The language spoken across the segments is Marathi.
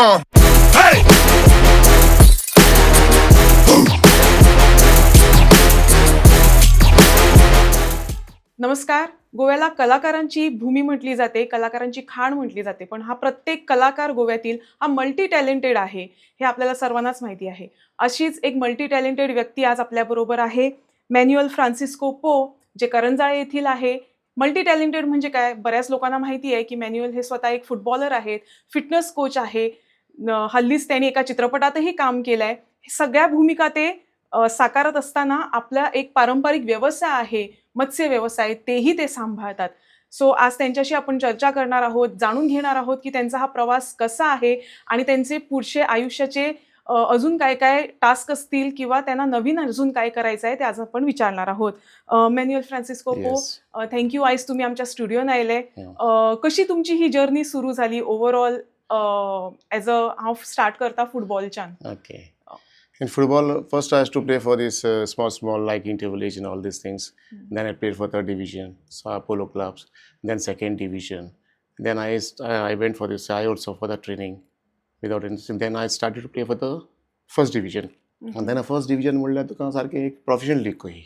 Hey! नमस्कार. गोव्याला कलाकारांची भूमी म्हटली जाते, कलाकारांची खाण म्हटली जाते. पण हा प्रत्येक कलाकार गोव्यातील हा मल्टी टॅलेंटेड आहे, हे आपल्याला सर्वांनाच माहिती आहे. अशीच एक मल्टी टॅलेंटेड व्यक्ती आज आपल्याबरोबर आहे. मॅन्युअल फ्रान्सिस्को पो, जे करंजाळे येथील आहे. मल्टी टॅलेंटेड म्हणजे काय? बऱ्याच लोकांना माहिती आहे, की मॅन्युअल हे स्वतः एक फुटबॉलर आहेत, फिटनेस कोच आहे. हल्लीच त्यांनी एका चित्रपटातही काम केलंय. सगळ्या भूमिका ते साकारत असताना आपला एक पारंपरिक व्यवसाय आहे, मत्स्य व्यवसाय, तेही ते सांभाळतात. सो आज त्यांच्याशी आपण चर्चा करणार आहोत, जाणून घेणार आहोत, की त्यांचा हा प्रवास कसा आहे आणि त्यांचे पुढचे आयुष्याचे अजून काय-काय टास्क असतील किंवा त्यांना नवीन अजून काय करायचं आहे, ते आज आपण विचारणार आहोत. मॅन्युअल फ्रान्सिस्को पो, Yes. थँक यू आज तुम्ही आमच्या स्टुडिओत आले. Yeah. कशी तुमची ही जर्नी सुरू झाली overall as a half start करता फुटबॉलच्यान? Okay. In football, first I used to play for this small like intervillage and all these things. Then I played for third division, so Apollo clubs. Then second division. Then I went for this. I also for the training without anything. Then I started to play for the first division. And then a first division म्हणलं तर सारखे एक professional league he.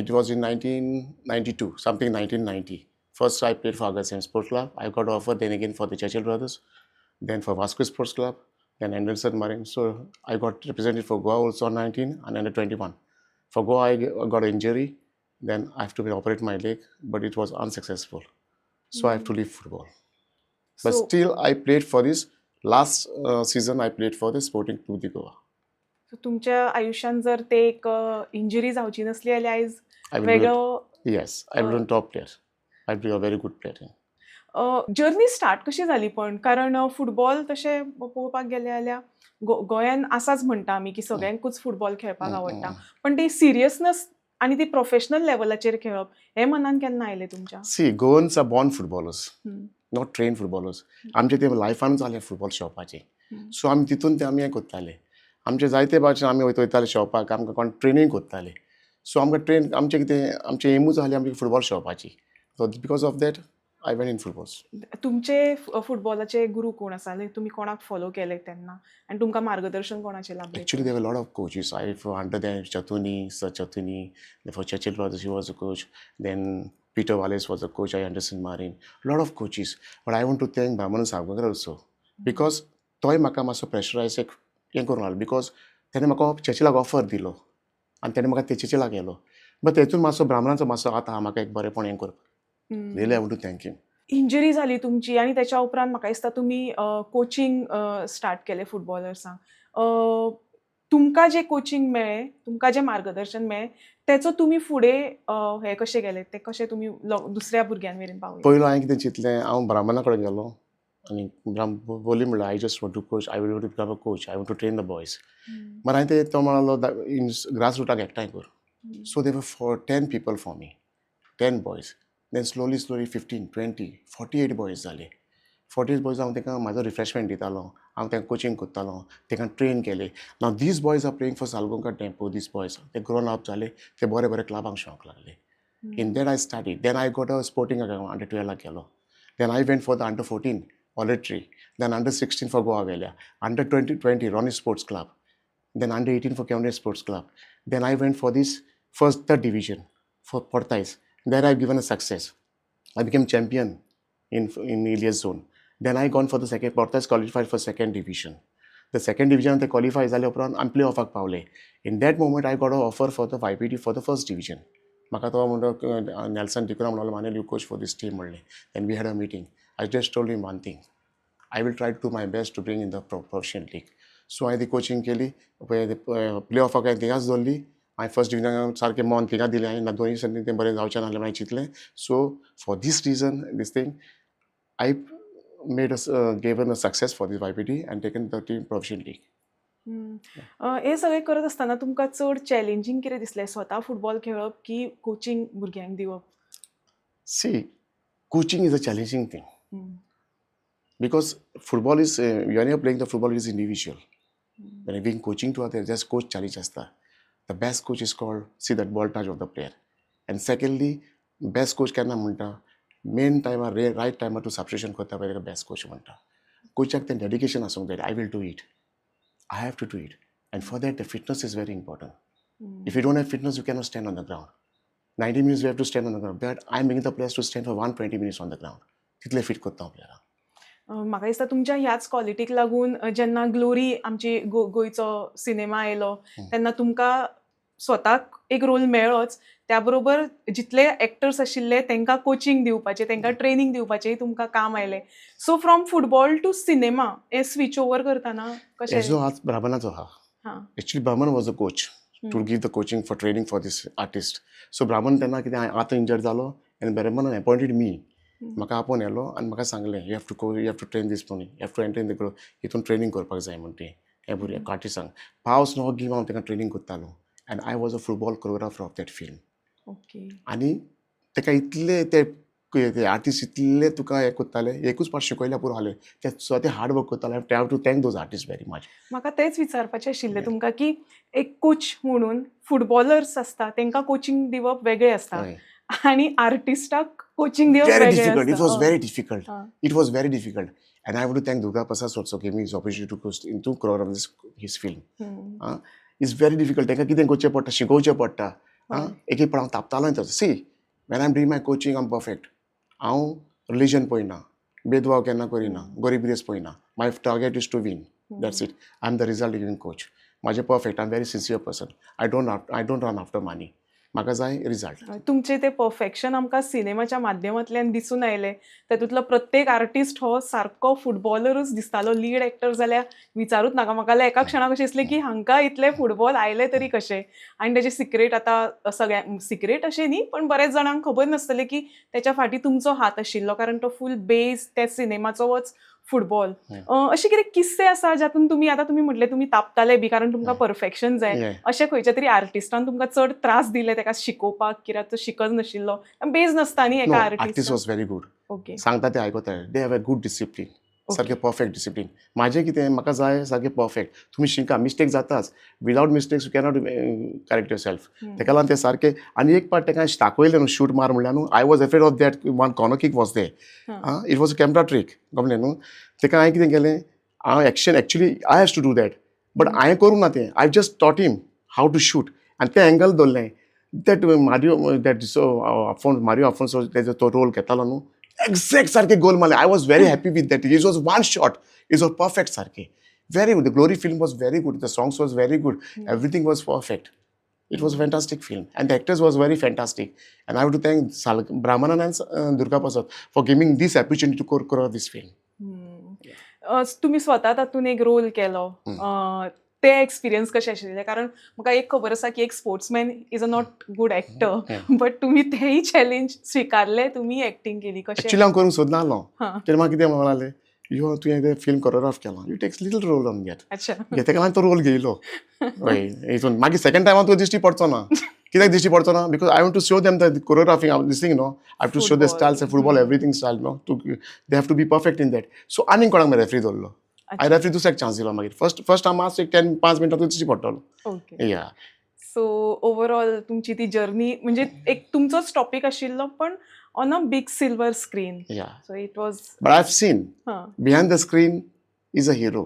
It was in 1992, something 1990. First I played for Agassim Sports Club. I got offer then again for the Churchill Brothers. Then for Vasco Sports Club. Then Anderson Marine. So I got represented for Goa also on 19 and under 21. For Goa, I got an injury. Then I have to operate my leg, but it was unsuccessful. So I have to leave football. But So- still, I played for this. Last season, I played for the Sporting Club de Goa. So तुमच्या आयुष्यात जर ते एक इंजुरी जावची नसली जाल्यार आयज I will वेगळो Yes, I will be a top player. I will be a very good player. Journey start कशी झाली पण कारण फुटबॉल तशें पळोवपाक गेले जाल्यार गोंयान आसाच म्हणटा आमी की सगळ्यांकूच फुटबॉल खेळपाक आवडटा पण ते सिरियसनस आणि ती प्रोफेशनल लेवलाचेर खेळप हे मनान केन्ना आयलें तुमच्या? See, Goans are born footballers, not trained footballers. आमचे ते लायफान जाले फुटबॉल शॉपाचे. सो आमी तितून ते आमी हें कोत्ताले. आमचे जायते भाशेन आमी वयताले शॉपाक आमकां कोण ट्रेनींग कोत्ताले. सो आमकां ट्रेन आमचें कितें आमचें एमूच आसली आमची फुटबॉल शॉपाची. So because of that I went in footballs. तुमचे फुटबॉलाचे गुरू कोण आसा तुमी कोणाक फॉलो केले तेन्ना आणि तुमकां मार्गदर्शन कोणाचें लाभलें? Actually, there were a lot of coaches. Under them, Sir Chatuni, for Churchill Brothers, he was a coach. Then Peter Wallace was a coach. I understand Marine. A lot of coaches. But I want to thank Manu Savgagar also. Because toy म्हाका मातसो प्रेशरायज एक हें करून लागलो. बिकॉज तेणें म्हाका चर्चिलाक ऑफर दिलो. आनी तेणें म्हाका ते चर्चिलाक गेलो. बट तेतून मातसो ब्राह्मणाचो मातसो हात आहा म्हाका एक बरेंपण हें करपाक. Really I want to thank him. Injury झाली तुमची आणि त्याच्या उपरांत म्हाका दिसता तुम्ही कोचिंग स्टार्ट केलें फुटबॉलर्सांक. तुमकां जे कोचिंग मेळ्ळें, तुमकां जें मार्गदर्शन मेळ्ळें, तेचो तुमी फुडें हे कशे गेले? ते कशे तुमी दुसऱ्या भुरग्यां मेरेन पावले? पयलो हांवें कितें चिंतलें हांव ब्राह्मणा कडेन गेलो आनी बोली म्हणल्यार I just want to coach I will to become a coach I want to train the boys. मागीर हांवें तो म्हणलो इन ग्रास रुटाक एकठांय कर. सो दे वर 10 people for me, 10 boys. Then slowly 15, 20, 48 boys जाले. 48 boys हांव तांकां म्हाजो रिफ्रेशमेंट दितालो, हांव तांकां कोचिंग कोत्तालो, तांकां ट्रेन केलें. Now these boys are playing for Salgaocar tempo. These boys ते ग्रोन अप जाले, ते बरे बरे क्लबांक शॉक लागले. In that I studied. Then I got a sporting account under 12 गेलो. Then I went for the under 14 voluntary. Then under 16 for Goa गेल्या. Under 20 Ronnie Sports Club. Then under 18 for Cambridge Sports Club. Then I went for this third division for Portais. There I've given a success. I became champion in Ilias zone. Then I gone for the second. Portais qualified for second division. The second division they qualified जाले उपरांत आमी प्ले-ऑफाक पावले. In that moment I got an offer for the YPT for the first division. म्हाका तो म्हणलो नेल्सन डिकोरा म्हणलो Manuel you coach for this team म्हणलें. Then we had a meeting. I just told him one thing. I will try to do my best to bring in the professional league. So हांवें ती कोचिंग केली. प्ले-ऑफाक हांवें थिंगाच दवरली. हांवें फर्स्ट डिविजनाक सारकें मन थिंगा दिलें हांवें दोनूय संदी तें बरें जावचें नासलें हांवें चिंतलें. So for this reason this thing I made given a success for this YPT and taken the team professional league. हे सगळें करत आसतना तुमकां चड चॅलेंजींग कितें दिसलें स्वता फुटबॉल खेळप की कोचिंग भुरग्यांक दिवप? See, coaching is a challenging thing. Because football is, when you're playing the football, it is individual. When you're giving coaching to others, just coach challenge asta. The best coach is called, see that ball touch of the player. And secondly, best coach केन्ना म्हणटा, main timer, right timer to substitution करता पळय ताका best coach म्हणटा. कोचाक तें डेडिकेशन आसूंक जाय. I will do it. I have to do it. And for that, the fitness is very important. If you don't have fitness, you cannot stand on the ground. 90 minutes you have to stand on the ground. But I'm making the players to stand for 120 minutes on the ground. Title fit करता हांव प्लेयरांक. म्हाका दिसता तुमच्या ह्याच क्वॉलिटीक लागून जेन्ना ग्लोरी आमची गोंयचो सिनेमा आयलो तेन्ना तुमकां स्वताक एक रोल मेळ्ळोच, त्या बरोबर जितले एक्टर्स आशिल्ले तांकां कोचिंग दिवपाचें, तांकां ट्रेनिंग दिवपाचें तुमकां काम आयलें. So from football to cinema हे स्विच ओवर करतना कशें? हेजो हात ब्राह्मणाचो आहा. Actually, Brahman was a coach to give the coaching for training for this artist. So Brahman तेन्ना कितें आतां इंजर्ड जालो and Brahman appointed me. म्हाका आपोवन येलो आनी म्हाका सांगलें you have to train this money, you have to enter in the हितून ट्रेनिंग करपाक जाय म्हण तें हे भुरग्याक आर्टिस्टांक. पावस नो गिव हांव ताका ट्रेनिंग करतालो end I was a football choreographer of that film. Okay. आनी ताका इतले ते आर्टिस्ट इतले तुका हें करताले, एकूच पार्ट शिकयल्या पुरो जालें. ते स्वता हार्ड वर्क करताले. I have to thank those artist very much. म्हाका तेच विचारपाचें आशिल्लें तुमकां की एक कोच म्हणून फुटबॉलर्स आसता तांकां कोचिंग दिवप वेगळें आसता आनी आर्टिस्टाक कोचिंग दिवप Very वेगळें difficult. It आसता. was very difficult. It was very difficult. And I want to thank Durga Prasad also gave me this opportunity to go into choreograph his film. It's very difficult. ताका कितें करचें पडटा, शिकोवचें पडटा. एक एक हांव तापतालोय तर. See, when I'm doing my coaching, I'm perfect. हांव रिलीजन पळयना, भेदभाव केन्ना करिना, गरिबीरेस पळयना. My target is to win. That's it. I'm the result giving coach. म्हाजें perfect. I'm very sincere person. I don't run after money. म्हाका जाय रिजल्ट. तुमचे ते परफेक्शन आमकां सिनेमाच्या माध्यमांतल्यान दिसून आयले. तातूंतलो प्रत्येक आर्टिस्ट हो सारको फुटबॉलरूच दिसतालो. लीड एक्टर जाल्यार विचारूच नाका. म्हाका एका क्षणाक अशें दिसलें की हांकां इतले फुटबॉल आयले तरी कशे. आनी तेजें सिक्रेट आतां सगळ्यांक सिक्रेट अशें न्ही पण बरेच जाणांक खबर नासतलें की तेच्या फाटीं तुमचो हात आशिल्लो कारण तो फूल बेज त्या सिनेमाचोच फुटबॉल. अशे कितें किस्से आसा जातून तुमी म्हटले तुमी तापताले बी कारण तुमकां परफेक्शन जाय. अशें खंयच्या तरी आर्टिस्टान तुमकां चड त्रास दिले ताका शिकोवपाक कित्याक तो शिकच नाशिल्लो. बेज नासता न्ही एका artist was very good. Okay. सांगता ते आयकता. They have a good discipline. सारकें परफेक्ट डिसिप्लीन. म्हाजें कितें म्हाका जाय सारकें परफेक्ट. तुमी शिका मिस्टेक जाताच. Without mistakes you cannot correct your self. ताका लागून ते सारकें आनी एक पार्ट ताका दाखयलें न्हू शूट मार म्हणल्यार न्हू I was afraid of that one corner kick was there. It was a camera trick गमलें न्हू. ताका हांवें कितें केलें हांव action actually I has to do that but हांवें करूं ना तें. आय जस्ट टॉट हिम हाव टू शूट आनी तें एंगल दवरलें. दॅट मारियो आफोन्सो तेजो तो रोल घेतालो न्हू एक्झॅक्ट सारकें गोल मारलें. I was very happy with that. It was one shot. It was perfect सारकें. Very good. The glory film was very good. The songs was very good. Everything was perfect. It was a fantastic film and the actors was very fantastic and I want to thank Brahmanan and Durga Prasad for giving this opportunity to choreograph this film. तुम्ही स्वता तातून एक रोल केलो. ते एक्सपिरियन्स कशें आशिल्ले कारण म्हाका एक खबर आसा की एक sportsman is a not good actor but तुमी तेही चॅलेंज स्विकारले तुमी एक्टिंग केली कशें. एक्चुअली हांव करूंक सोदनासलो. तेन्ना म्हाका कितें म्हणलें तुवें तें फिल्म कोरियोग्राफ केलां you takes little role on that. अच्छा. ताका लागून तो रोल घेयलो. हय हितून मागीर सेकंड टायमार तो दिश्टी पडचो ना. कित्याक दिश्टी पडचो ना because I want to show them the choreographing this thing no I have to show the styles football everything style no to they have to be perfect in that. So आनीक कोणाक रेफ्री दवरलो. आय रेफ्री दुसऱ्याक चान्स दिलो मागीर फर्स्ट हांव मातसो एक 10-5 मिनटां दिश्टी पडटलो. ओके. या सो ओवरऑल तुमची ती जर्नी म्हणजे एक तुमचोच टॉपिक आशिल्लो पण on a big silver screen. So it was. But I have seen behind the screen is a hero.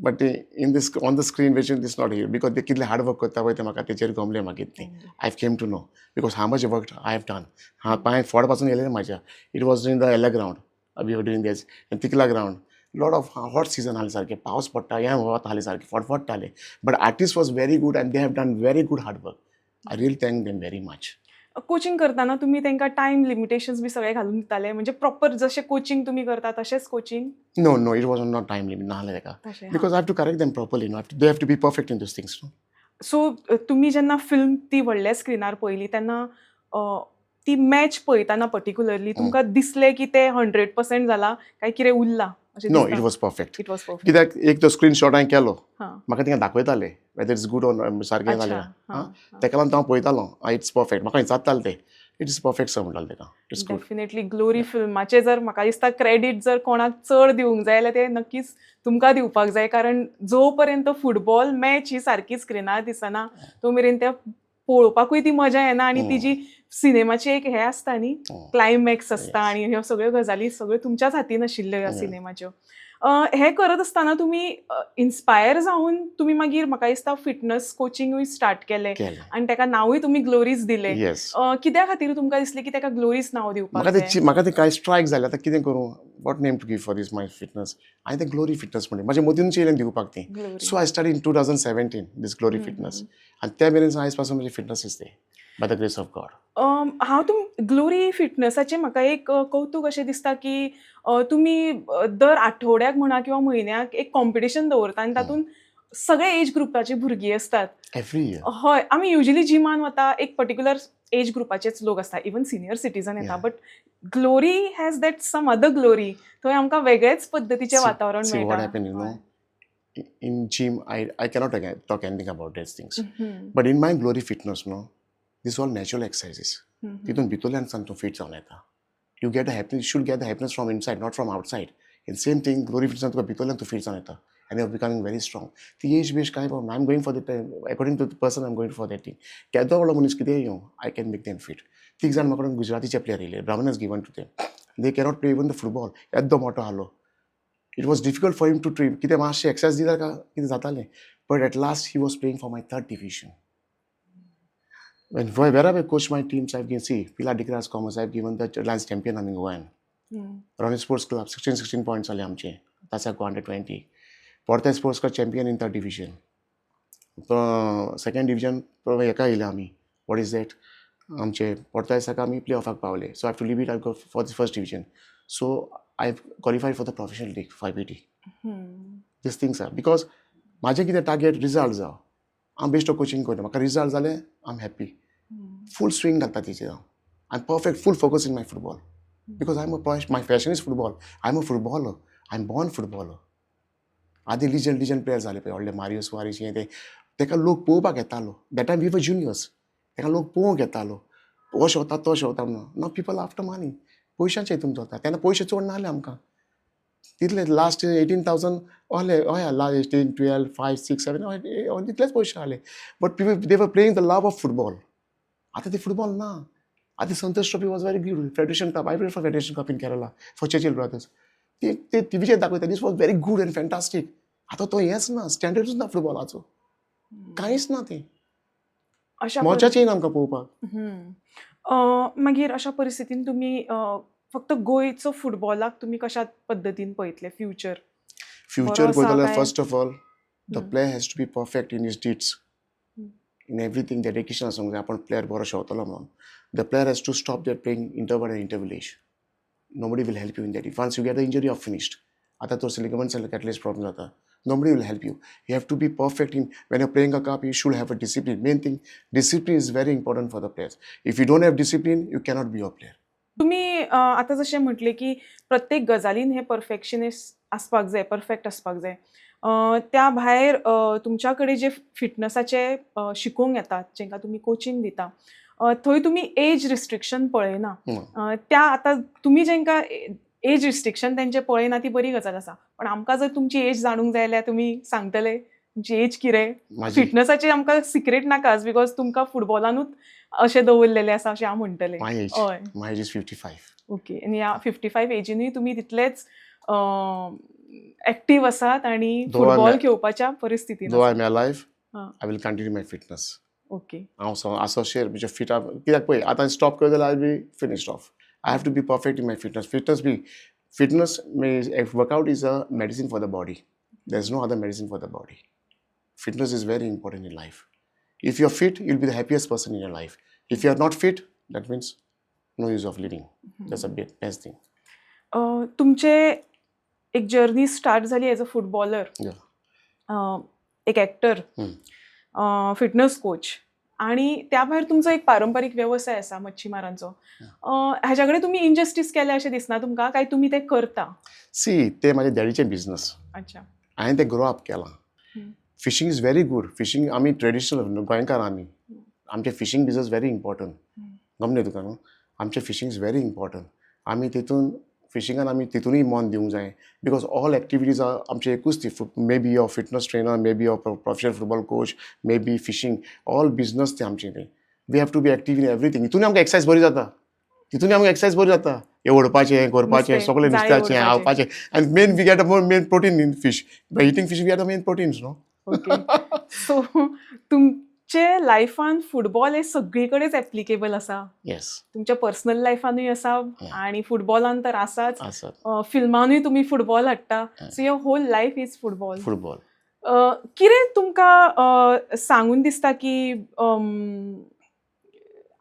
But in this on the screen which is not hero because ते कितले हार्ड वर्क करता पळय ते म्हाका तेचेर गमलें मागीर तें. I have came to know because how much work I have done. हांव पांय फोड पासून गेलें म्हाज्या. It was in the Ela ground we were doing that तिकला ground. Lot of hot season जालें सारकें पावस पडटा हें वतालें सारकें फडफडटालें but artist was very good and they have done very good hard work. I really thank them very much. Coaching करताना तुम्ही तांकां टायम लिमिटेशन्स बी सगळे घालून दिताले म्हणजे प्रॉपर जशें कोचिंग तुम्ही करता तशेंच coaching. No it was not time limit नासलें ताका because I have to correct them properly no they have to be perfect in this things. So तुम्ही जेन्ना फिल्म ती व्हडल्या स्क्रिनार पळयली तेन्ना ती मॅच पळयताना पर्टिक्युलरली तुमकां दिसलें की ते 100% जाला काय कितें उरला. No it was perfect. It was perfect. कित्याक एक तो स्क्रीनशॉट हांवें केलो म्हाका तिंगा दाखयताले वेदर इट्स गूड ऑर सारकें जालें ताका लागून हांव पळयतालो इट्स परफेक्ट म्हाका जातालें तें इट इज परफेक्ट सो म्हणटालें ताका. It's good. डेफिनेटली ग्लोरी फिल्माचे जर म्हाका दिसता क्रेडीट जर कोणाक चड दिवंक जाय जाल्यार ते नक्कीच तुमकां दिवपाक जाय कारण जो पर्यंत फुटबॉल मॅच ही सारकी स्क्रिनार दिसना तो मेरेन त्या पळोवपाकूय ती मजा येना आनी ती जी सिनेमाची एक हे आसता न्ही क्लायमॅक्स आसता आनी ह्यो सगळ्यो गजाली सगळ्यो तुमच्याच हातीन आशिल्ल्यो ह्या सिनेमाच्यो. हे करत असताना तुम्ही इन्स्पायर जावन तुम्ही मागीर म्हाका दिसता फिटनस कोचिंगूय स्टार्ट केलें केलें आनी ताका नांवूय तुमी ग्लोरीज दिलें. येस कित्या खातीर तुमकां दिसलें की ताका ग्लोरीज नांव दिवपाक जाय? म्हाका ते काय स्ट्रायक जालें आतां कितें करूं what name to give for this my fitness हांवें तें ग्लोरी फिटनस म्हणलें म्हाज्या मतीनूच येयलें दिवपाक ती. Glory. So I start in 2017 this glory fitness आनी त्या मेरेन आयज पासून म्हजी फिटनस इज ते by the grace of God. हांव ग्लोरी फिटनसाचें म्हाका एक कौतूक अशें दिसता की तुमी दर आठवड्याक म्हणा किंवा म्हयन्याक एक कॉम्पिटिशन दवरता आनी तातूंत सगळे एज ग्रुपाची भुरगीं असतात. एवरी इयर हय, आमी युजली जिमान वता एक पर्टिक्युलर एज ग्रुपाचेच लोक असता, इवन सिनियर सिटीजन येता, but glory has that some other glory. थंय आमकां वेगळेच पद्धतीचें वातावरण See what मेळटा. happened, in gym, I cannot talk anything about these things. But in my glory fitness, these all natural exercises. तितून भितरल्यान तूं fit जावन येता. You get the happiness, you should get the happiness from inside, not from outside. In same thing, glory fitness तुका भितरल्यान तूं fit जावन येता. And you're becoming very strong. ती एज बेस कांय problem. I'm going for that, according to the person, I'm going for that thing. केदो व्हडलो मनीस कितेंय येवं, I can make them fit. तीग जाण म्हाका गुजरातीचे प्लेयर येयले, Brahman has given to them. They cannot play even the football. येदो मोठो आलो. It was difficult for him to train. कितें मातशें एक्सरसाइज दिल्यार कितें जातालें. But at last he was playing for my 3rd division. Wherever I coach my teams, I've given, see, Pilar Dikras Commerce, I've given the Reliance champion in Goa. Ronnie Sports Club, 16 points आले आमचे. That's like 120. Porta Sports Club champion in 3rd division. 2nd division, हेका येयले आमी. What is that? आमचे Porta साका आमी प्ले ऑफाक पावले. So I have to leave it, I'll go for the 1st division. So I've qualified for the professional league, 580. These things are, because माझे कितें टार्गेट रिजल्ट जावं. हांव बेश्टो कोचिंग करता. म्हाका रिजल्ट जाले, I am happy. Full swing घालता तेचेर हांव. I am perfect, full focus in my football. Because my passion is football. I am a footballer. I am born footballer. आदी लिजंड प्लेयर जाले पळय, व्हडले मारियो सुआरेस हे तेका लोक पळोवपाक येतालो. That time we were juniors. तेका लोक पळोवंक येतालो. हो शेवता तो शेवता म्हणून. नाव पीपल आफ्टर मनी. पयशांचे हितून चलता. तेन्ना पयशे चड नासले आमकां. तितले लास्ट 18,000 आहले, हय लास्ट 18, 12, 5, 6, 7 तितलेच पयशे आहले. But people they were playing the love of football. आतां ते फुटबॉल ना. आतां Santosh trophy was very good. Federation cup, I played for federation cup in Kerala for Churchill brothers. ते टीव्हीचेर दाखयता, these was very good and fantastic. आतां तो हेंच ना, स्टँडर्डूच ना फुटबॉलाचो. कांयच ना तें. मजाच येयना आमकां पळोवपाक. मागीर अशा परिस्थितीन तुमी फक्त गोंयचो फुटबॉलाक तुमी कशा पद्दतीन पळयतले फ्युचर? फ्युचर पळयता जाल्यार first of all the player has to be perfect in his deeds. In everything, dedication आसूंक जाय. आपण प्लेयर बरो शेवतलो म्हणून. The player has to stop their playing interval and interval. Nobody will help you in that. If once you get the injury, you're finished. आता तो ligaments and cartilage problem जाता. Nobody will help you. You have to be perfect in when you're playing a cup. You should have a discipline. Main thing, discipline is very important for the players. If you don't have discipline, you cannot be a player. तुम्ही आता जशें म्हटलें की प्रत्येक गजालीन हे परफेक्शनिस्ट आसपाक जाय, परफेक्ट आसपाक जाय. त्या भायर तुमच्या कडेन जे फिटनसाचे शिकोवंक येतात, जेंकां तुमी कोचिंग दिता, थंय तुमी एज रिस्ट्रिक्शन पळयना. त्या आतां तुमी जेंकां एज रिस्ट्रिक्शन तेंचे पळयना ती बरी गजाल आसा. पण आमकां जर तुमची एज जाणूंक जाय जाल्यार तुमी सांगतले तुमची एज कितें? फिटनसाचें आमकां सिक्रेट नाकाच, बिकॉज तुमकां फुटबॉलानूच अशें दवरलेलें आसा अशें हांव म्हणटलें. My age is 55. ओके. आनी ह्या 55 एजीनूय तुमी तितलेच एक्टीव आसात आनी फुटबॉल खेळपाच्या परिस्थितीन Though I'm alive, I will continue my fitness. Okay. हांव असोशिएट म्हणजे फिट कित्याक पळय आतां स्टॉप करता जाल्यार I be finished off. I have to be perfect in my fitness. Workout is a medicine for the body. There is no other medicine for the body. Fitness is very important in life. If you're fit, you'll be the happiest person in your life. If you're not fit, that means no use of living. That's a best thing. तुमचे एक जर्नी स्टार्ट जाली एज अ फुटबॉलर, एक एक्टर, फिटनस कोच, आणि त्या भायर तुमचो एक पारंपारीक व्यवसाय आसा मच्छीमारांचो. हाच्या कडेन तुमी इनजस्टीस केले अशें दिसना तुमकां, काय तुमी ते करता? सी, ते म्हाजे डॅडीचें बिझनस. अच्छा. हांवें तें ग्रो अप केलां. Fishing is very good. Fishing आमी ट्रेडिशनल गोंयकार आमी. आमचें फिशींग बिझनस व्हेरी इम्पॉर्टंट. गमले तुका न्हू. आमचें फिशींग इज व्हेरी इम्पॉर्टंट. आमी तितून फिशिंगान आमी तितूनय मन दिवंक जाय. बिकॉज ऑल एक्टिविटीज आमचे एकूच ती. May be your fitness trainer, may be your professional football coach, may be fishing, all business ते आमचें तें. We have to be active in everything. तितून आमकां एक्सरसाइज बरी जाता. हे ओडपाचें करपाचें नुस्तें, सगळें जाळे नुस्त्याचें ओडपाचे. आवपाचें आनी main we get main protein in fish by eating fish we get the main proteins न्हू. ओके. सो तुमचे लायफान फुटबॉल हे सगळीकडेच एप्लिकेबल आसा. येस तुमच्या पर्सनल लायफानूय आसा आणि फुटबॉलान तर आसाच. आसात फिल्मांनूय तुमी फुटबॉल हाडटा. So your whole life is football. Football. कितें तुमकां सांगून दिसता की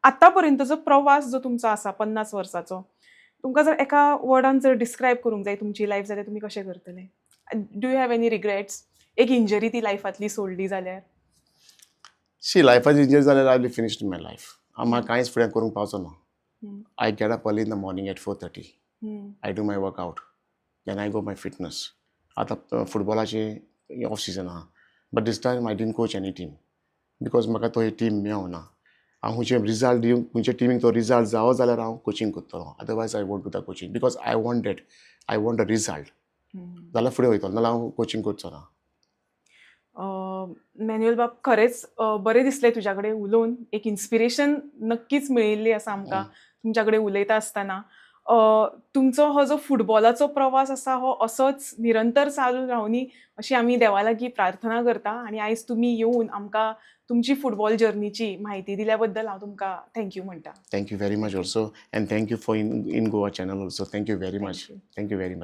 आतां पर्यंतचो प्रवास जो तुमचो आसा 50 वर्सांचो, तुमकां जर एका वर्डान जर डिस्क्रायब करूंक जाय तुमची लायफ जाल्यार तुमी कशें करतले? Do you have any regrets? एक इंजरी ती लायफांतली सोडली जाल्यार? शी लायफाची इंजरी जाल्यार I will finished my life. म्हाका कांयच फुडें करूंक पावचो ना. I get up early in the morning at 4:30. I do my workout. Then I go my fitness. आतां फुटबॉलाची ऑफ सीजन आहा. But this time I didn't coach any team because म्हाका तो टीम मेळोना. हांव खंयचे रिजल्ट दिवंक खंयच्या टीमीक तो रिजल्ट जावो जाल्यार हांव कोचिंग करतलो. Otherwise I want to the coaching because I want that. I want a result. जाल्यार फुडें वयतलो नाल्यार हांव कोचिंग करचो ना. मॅन्युअल बाब खरेंच बरें दिसलें तुज्या कडेन उलोवन. एक इन्स्पिरेशन नक्कीच मेळिल्ली आसा आमकां तुमच्या कडेन उलयता आसतना. तुमचो हो जो फुटबॉलाचो प्रवास आसा हो असोच निरंतर चालू रावनी अशी आमी देवा लागीं प्रार्थना करता आनी आयज तुमी येवन आमकां तुमची फुटबॉल जर्नीची म्हायती दिल्या बद्दल हांव तुमकां थँक्यू म्हणटा. Thank you very much also and thank you for in Goa channel also. Thank you very much. you. Thank you very much.